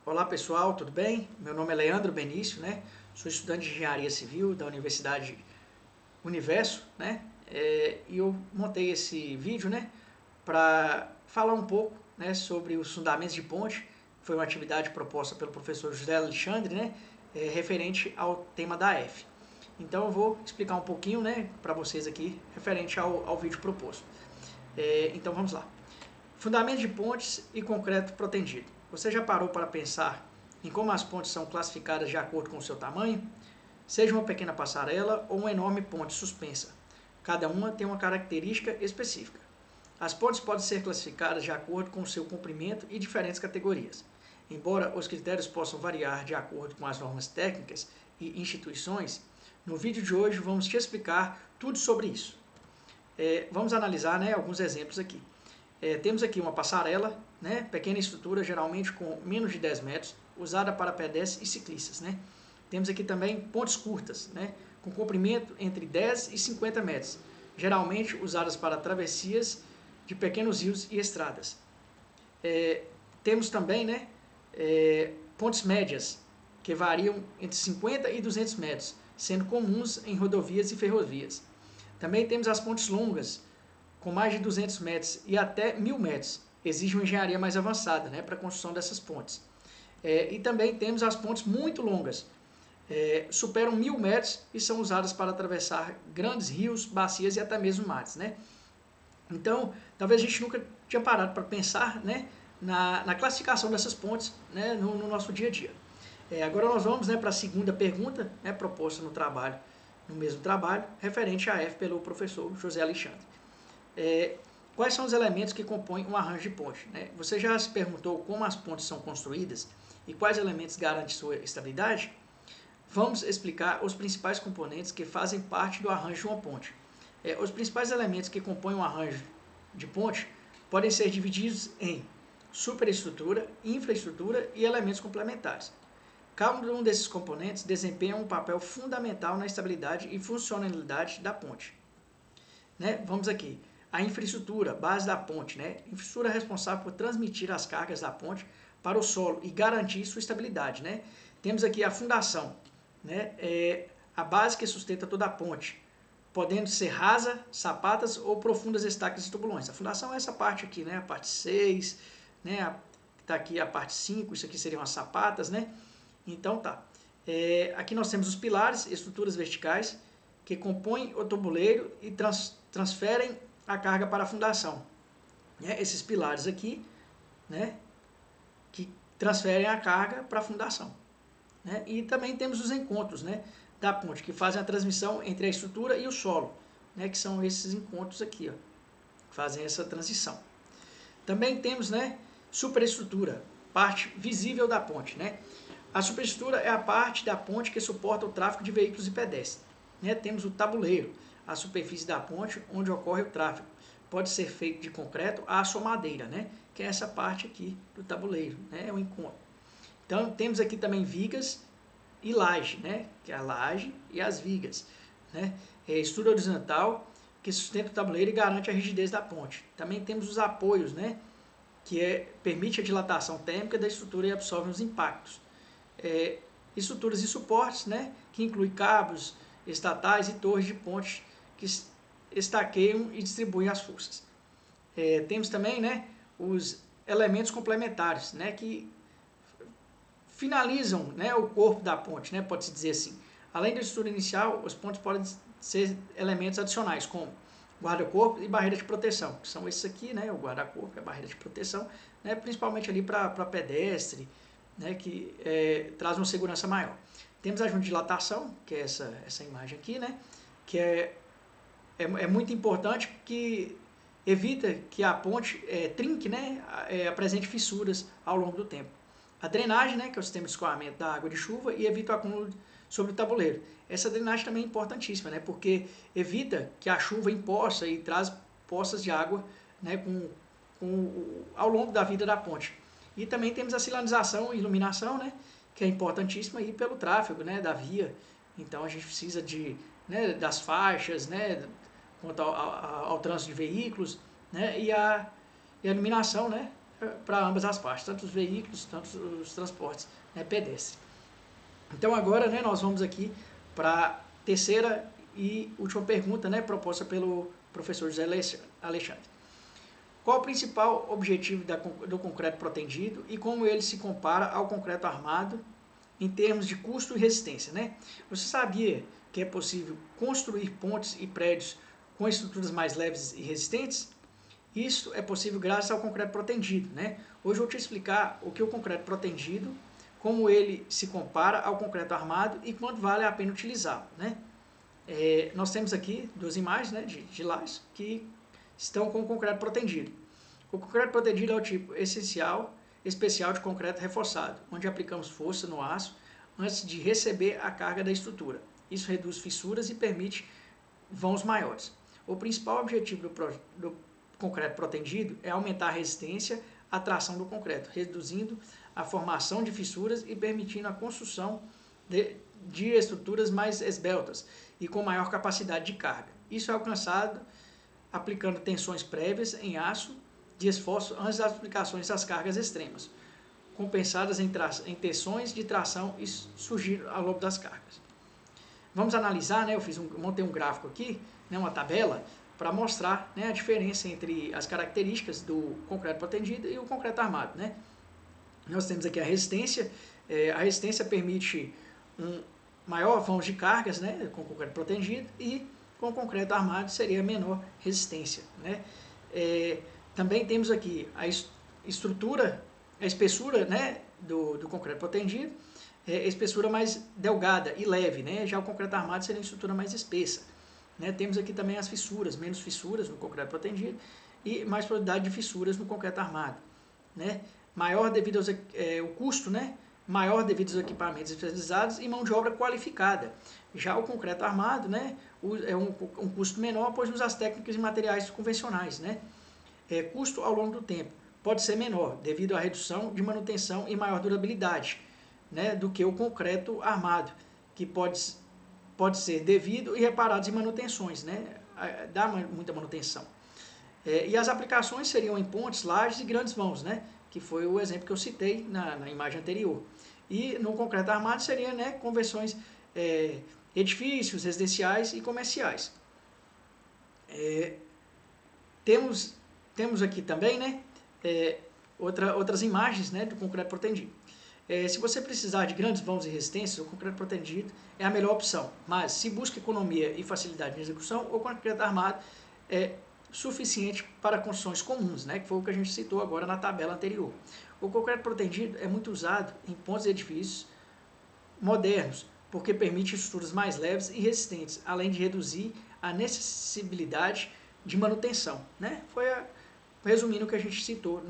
Olá pessoal, tudo bem? Meu nome é Leandro Benício, né? Sou estudante de Engenharia Civil da Universidade Universo, né? E eu montei esse vídeo, né? Para falar um pouco, né? Sobre os fundamentos de ponte. Foi uma atividade proposta pelo professor José Alexandre, né? Referente ao tema da F. Então eu vou explicar um pouquinho, né? Para vocês aqui, referente ao vídeo proposto. Então vamos lá. Fundamentos de pontes e concreto protendido. Você já parou para pensar em como as pontes são classificadas de acordo com o seu tamanho? Seja uma pequena passarela ou uma enorme ponte suspensa. Cada uma tem uma característica específica. As pontes podem ser classificadas de acordo com o seu comprimento e diferentes categorias. Embora os critérios possam variar de acordo com as normas técnicas e instituições, no vídeo de hoje vamos te explicar tudo sobre isso. Vamos analisar, né, alguns exemplos aqui. Temos aqui uma passarela, né, pequena estrutura, geralmente com menos de 10 metros, usada para pedestres e ciclistas. Né. Temos aqui também pontes curtas, né, com comprimento entre 10 e 50 metros, geralmente usadas para travessias de pequenos rios e estradas. Temos também, né, pontes médias, que variam entre 50 e 200 metros, sendo comuns em rodovias e ferrovias. Também temos as pontes longas, com mais de 200 metros e até 1.000 metros. Exige uma engenharia mais avançada, né, para a construção dessas pontes. E também temos as pontes muito longas, superam 1.000 metros e são usadas para atravessar grandes rios, bacias e até mesmo mares. Né? Então, talvez a gente nunca tinha parado para pensar, né, na classificação dessas pontes, né, no nosso dia a dia. Agora nós vamos, né, para a segunda pergunta, né, proposta no mesmo trabalho, referente à F pelo professor José Alexandre. Quais são os elementos que compõem um arranjo de ponte? Né? Você já se perguntou como as pontes são construídas e quais elementos garantem sua estabilidade? Vamos explicar os principais componentes que fazem parte do arranjo de uma ponte. Os principais elementos que compõem um arranjo de ponte podem ser divididos em superestrutura, infraestrutura e elementos complementares. Cada um desses componentes desempenha um papel fundamental na estabilidade e funcionalidade da ponte. Né? Vamos aqui. A infraestrutura, base da ponte, né? Infraestrutura é responsável por transmitir as cargas da ponte para o solo e garantir sua estabilidade, né? Temos aqui a fundação, né? A base que sustenta toda a ponte, podendo ser rasa, sapatas ou profundas estacas e tubulões. A fundação é essa parte aqui, né? A parte 6, né? Tá aqui a parte 5, isso aqui seriam as sapatas, né? Então tá. Aqui nós temos os pilares, estruturas verticais, que compõem o tabuleiro e transferem a carga para a fundação. Esses pilares aqui, né, que transferem a carga para a fundação. Né? E também temos os encontros, né, da ponte, que fazem a transmissão entre a estrutura e o solo, né, que são esses encontros aqui, ó, que fazem essa transição. Também temos, né, superestrutura, parte visível da ponte. Né? A superestrutura é a parte da ponte que suporta o tráfego de veículos e pedestres. Né? Temos o tabuleiro, a superfície da ponte onde ocorre o tráfego. Pode ser feito de concreto, aço ou madeira, né? Que é essa parte aqui do tabuleiro, né? É o encontro. Então, temos aqui também vigas e laje, né? Que é a laje e as vigas. Né? Estrutura horizontal, que sustenta o tabuleiro e garante a rigidez da ponte. Também temos os apoios, né? Que permite a dilatação térmica da estrutura e absorve os impactos. Estruturas e suportes, né? Que inclui cabos estatais e torres de ponte que estaqueiam e distribuem as forças. Temos também, né, os elementos complementares, né, que finalizam, né, o corpo da ponte, né, pode-se dizer assim. Além da estrutura inicial, os pontes podem ser elementos adicionais, como guarda-corpo e barreira de proteção, que são esses aqui, né, o guarda-corpo e a barreira de proteção, né, principalmente ali para pedestre, né, que traz uma segurança maior. Temos a junta de dilatação, que é essa imagem aqui, né, que é muito importante porque evita que a ponte trinque, né, apresente fissuras ao longo do tempo. A drenagem, né, que é o sistema de escoamento da água de chuva e evita o acúmulo sobre o tabuleiro. Essa drenagem também é importantíssima, né, porque evita que a chuva empoça e traz poças de água, né, ao longo da vida da ponte. E também temos a sinalização e iluminação, né, que é importantíssima aí pelo tráfego, né, da via. Então a gente precisa né, das faixas, né, quanto ao trânsito de veículos, né, e a iluminação, né, para ambas as partes, tanto os veículos, tanto os transportes, né, pedestres. Então agora, né, nós vamos aqui para a terceira e última pergunta, né, proposta pelo professor José Alexandre. Qual o principal objetivo do concreto protendido e como ele se compara ao concreto armado em termos de custo e resistência, né? Você sabia que é possível construir pontes e prédios com estruturas mais leves e resistentes? Isso é possível graças ao concreto protendido, né? Hoje eu vou te explicar o que é o concreto protendido, como ele se compara ao concreto armado e quanto vale a pena utilizá-lo, né? Nós temos aqui duas imagens, né, de lajes que estão com o concreto protendido. O concreto protendido é o tipo especial de concreto reforçado, onde aplicamos força no aço antes de receber a carga da estrutura. Isso reduz fissuras e permite vãos maiores. O principal objetivo do concreto protendido é aumentar a resistência à tração do concreto, reduzindo a formação de fissuras e permitindo a construção de estruturas mais esbeltas e com maior capacidade de carga. Isso é alcançado aplicando tensões prévias em aço de esforço antes das aplicações das cargas extremas, compensadas em tensões de tração e surgir ao longo das cargas. Vamos analisar, né, montei um gráfico aqui, né, uma tabela, para mostrar, né, a diferença entre as características do concreto protendido e o concreto armado, né? Nós temos aqui a resistência permite maior vão de cargas, né, com concreto protendido, e com concreto armado seria menor resistência, né? Também temos aqui a estrutura, a espessura, né, do concreto protendido, espessura mais delgada e leve, né? Já o concreto armado seria uma estrutura mais espessa, né? Temos aqui também as fissuras, menos fissuras no concreto protendido e mais probabilidade de fissuras no concreto armado, né? Maior devido o custo, né? Maior devido aos equipamentos especializados e mão de obra qualificada. Já o concreto armado, né, é um custo menor, pois usa as técnicas e materiais convencionais, né? Custo ao longo do tempo pode ser menor, devido à redução de manutenção e maior durabilidade, né, do que o concreto armado, que pode ser devido e reparado em manutenções, né? Dá muita manutenção. E as aplicações seriam em pontes, lajes e grandes vãos, né? Que foi o exemplo que eu citei na imagem anterior. E no concreto armado seria, né, conversões, edifícios residenciais e comerciais. Temos aqui também, né, outras imagens, né, do concreto protendido. Se você precisar de grandes vãos e resistências, o concreto protendido é a melhor opção. Mas se busca economia e facilidade de execução, o concreto armado é suficiente para construções comuns, né, que foi o que a gente citou agora na tabela anterior. O concreto protendido é muito usado em pontes e edifícios modernos, porque permite estruturas mais leves e resistentes, além de reduzir a necessibilidade de manutenção, né? Resumindo o que a gente citou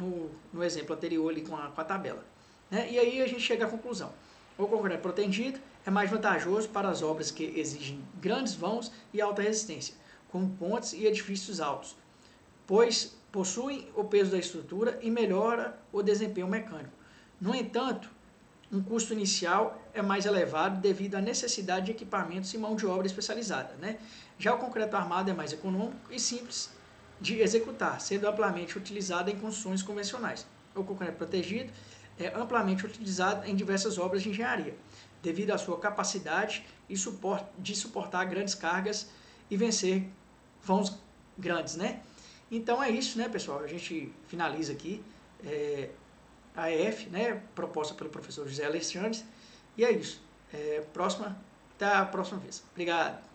no exemplo anterior ali com a tabela, né? E aí a gente chega à conclusão. O concreto protendido é mais vantajoso para as obras que exigem grandes vãos e alta resistência, como pontes e edifícios altos, pois possuem o peso da estrutura e melhora o desempenho mecânico. No entanto, um custo inicial é mais elevado devido à necessidade de equipamentos e mão de obra especializada, né? Já o concreto armado é mais econômico e simples de executar, sendo amplamente utilizado em construções convencionais. O concreto protegido é amplamente utilizado em diversas obras de engenharia, devido à sua capacidade de suportar grandes cargas e vencer vãos grandes, né? Então é isso, né, pessoal? A gente finaliza aqui a EF, né, proposta pelo professor José Alexandre, e é isso. Até a próxima vez. Obrigado.